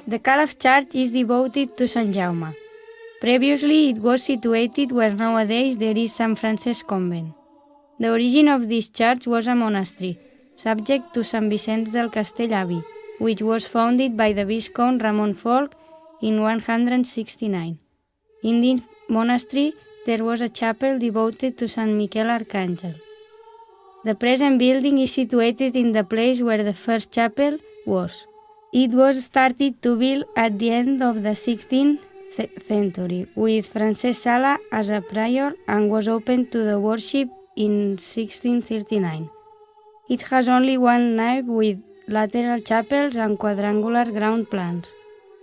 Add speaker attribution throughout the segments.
Speaker 1: The Calaf church is devoted to Sant Jaume. Previously, it was situated where nowadays there is San Francesc convent. The origin of this church was a monastery, subject to Sant Vicenç del Castell Abbey, which was founded by the Viscount Ramon Folc in 169. In this monastery, there was a chapel devoted to Sant Miquel Arcàngel. The present building is situated in the place where the first chapel was. It was started to build at the end of the 16th century, with Francesc Sala as a prior, and was opened to the worship in 1639. It has only one nave with lateral chapels and quadrangular ground plans.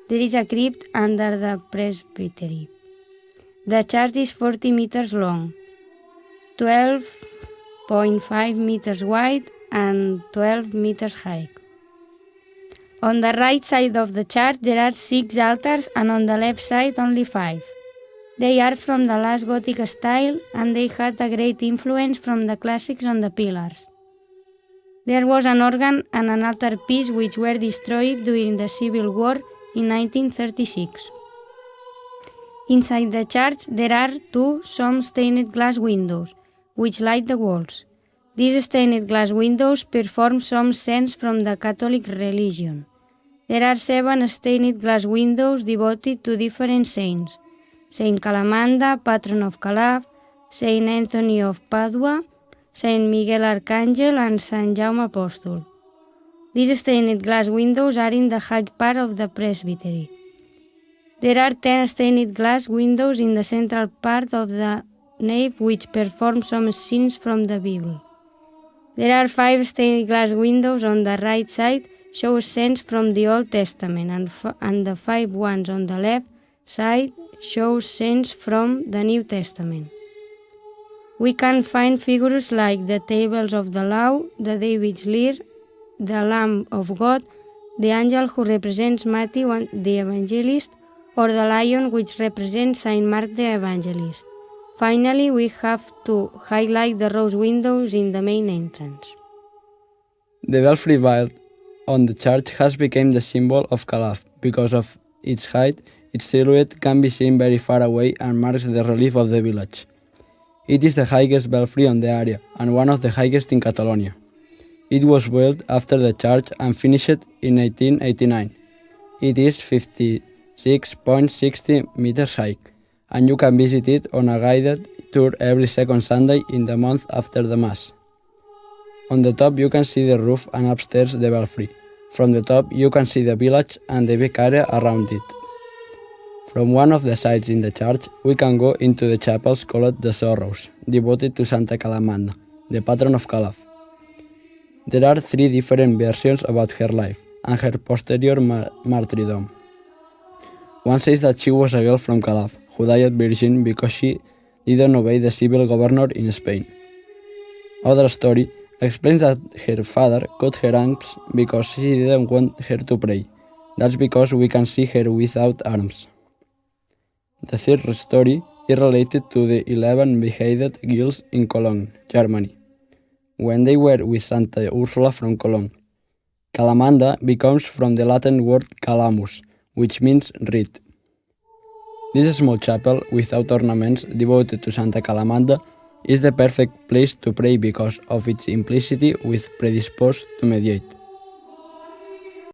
Speaker 1: There is a crypt under the presbytery. The church is 40 meters long, 12.5 meters wide and 12 meters high. On the right side of the church there are 6 altars and on the left side only 5. They are from the last Gothic style and they had a great influence from the classics on the pillars. There was an organ and an altarpiece which were destroyed during the Civil War in 1936. Inside the church there are some stained glass windows, which light the walls. These stained glass windows perform some scenes from the Catholic religion. There are 7 stained glass windows devoted to different saints: Saint Calamanda, patron of Calaf, Saint Anthony of Padua, Saint Miguel Arcàngel, and Sant Jaume Apòstol. These stained glass windows are in the high part of the presbytery. There are 10 stained glass windows in the central part of the nave which perform some scenes from the Bible. There are 5 stained glass windows on the right side show scenes from the Old Testament, and the 5 ones on the left side show scenes from the New Testament. We can find figures like the tables of the law, the David's lyre, the Lamb of God, the angel who represents Matthew and the evangelist, or the lion which represents Saint Mark the Evangelist. Finally, we have to highlight the rose windows in the main entrance.
Speaker 2: The belfry built on the church has become the symbol of Calaf. Because of its height, its silhouette can be seen very far away and marks the relief of the village. It is the highest belfry on the area and one of the highest in Catalonia. It was built after the church and finished in 1889. It is 56.60 meters high, and you can visit it on a guided tour every second Sunday in the month after the Mass. On the top you can see the roof and upstairs the belfry. From the top you can see the village and the big area around it. From one of the sides in the church we can go into the chapels called the Sorrows, devoted to Santa Calamanda, the patron of Calaf. There are 3 different versions about her life and her posterior martyrdom. One says that she was a girl from Calaf, who died virgin because she didn't obey the civil governor in Spain. Other story explains that her father cut her arms because he didn't want her to pray. That's because we can see her without arms. The third story is related to the 11 beheaded girls in Cologne, Germany, when they were with Santa Ursula from Cologne. Calamanda comes from the Latin word calamus, which means reed. This small chapel, without ornaments, devoted to Santa Calamanda, is the perfect place to pray because of its simplicity with predisposed to meditate.